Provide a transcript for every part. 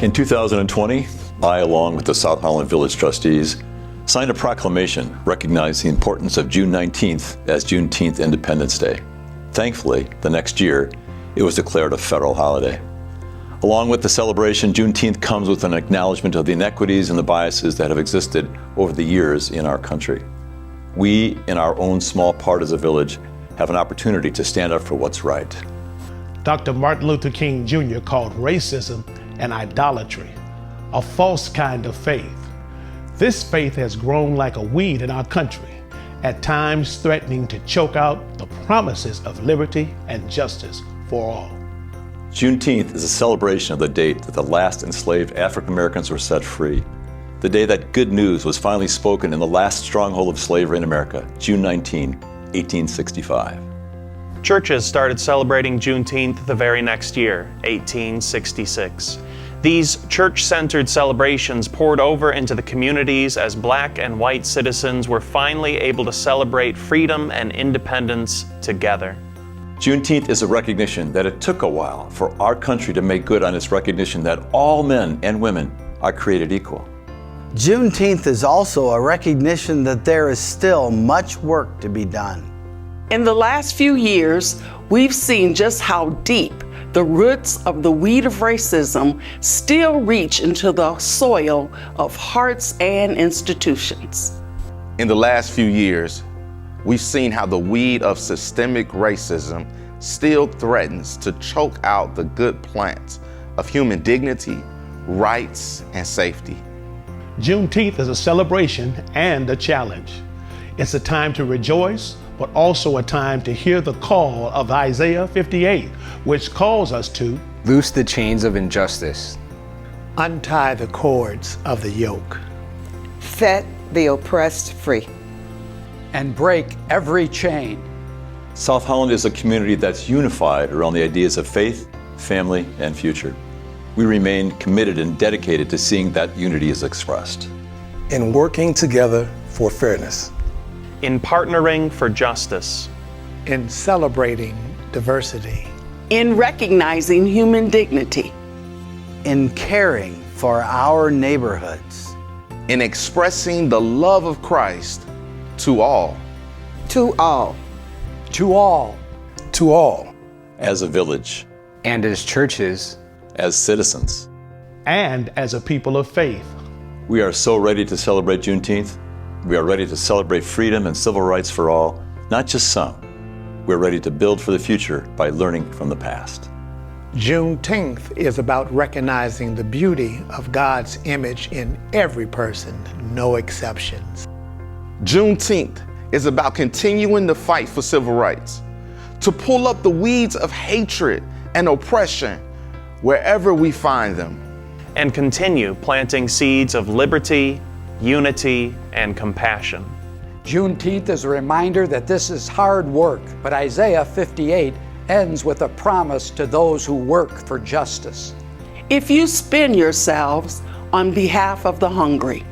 In 2020, I, along with the South Holland Village trustees, signed a proclamation recognizing the importance of June 19th as Juneteenth Independence Day. Thankfully, the next year, it was declared a federal holiday. Along with the celebration, Juneteenth comes with an acknowledgement of the inequities and the biases that have existed over the years in our country. We, in our own small part as a village, have an opportunity to stand up for what's right. Dr. Martin Luther King Jr. called racism an idolatry, a false kind of faith. This faith has grown like a weed in our country, at times threatening to choke out the promises of liberty and justice for all. Juneteenth is a celebration of the date that the last enslaved African Americans were set free, the day that good news was finally spoken in the last stronghold of slavery in America, June 19, 1865. Churches started celebrating Juneteenth the very next year, 1866. These church-centered celebrations poured over into the communities as black and white citizens were finally able to celebrate freedom and independence together. Juneteenth is a recognition that it took a while for our country to make good on its recognition that all men and women are created equal. Juneteenth is also a recognition that there is still much work to be done. In the last few years, we've seen just how deep the roots of the weed of racism still reach into the soil of hearts and institutions. In the last few years, we've seen how the weed of systemic racism still threatens to choke out the good plants of human dignity, rights, and safety. Juneteenth is a celebration and a challenge. It's a time to rejoice, but also a time to hear the call of Isaiah 58, which calls us to loose the chains of injustice, untie the cords of the yoke, set the oppressed free, and break every chain. South Holland is a community that's unified around the ideas of faith, family, and future. We remain committed and dedicated to seeing that unity is expressed. In working together for fairness. In partnering for justice. In celebrating diversity. In recognizing human dignity. In caring for our neighborhoods. In expressing the love of Christ to all. To all. To all. To all. As a village. And as churches. As citizens. And as a people of faith. We are so ready to celebrate Juneteenth. We are ready to celebrate freedom and civil rights for all, not just some. We're ready to build for the future by learning from the past. Juneteenth is about recognizing the beauty of God's image in every person, no exceptions. Juneteenth is about continuing the fight for civil rights, to pull up the weeds of hatred and oppression wherever we find them. And continue planting seeds of liberty, unity, and compassion. Juneteenth is a reminder that this is hard work, but Isaiah 58 ends with a promise to those who work for justice. If you spend yourselves on behalf of the hungry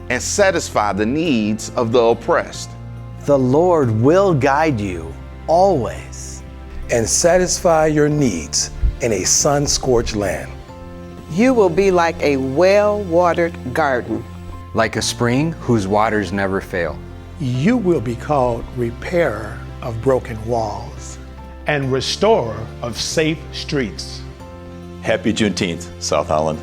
and satisfy the needs of the oppressed, the Lord will guide you always and satisfy your needs in a sun-scorched land. You will be like a well-watered garden. Like a spring whose waters never fail. You will be called repairer of broken walls. And restorer of safe streets. Happy Juneteenth, South Holland.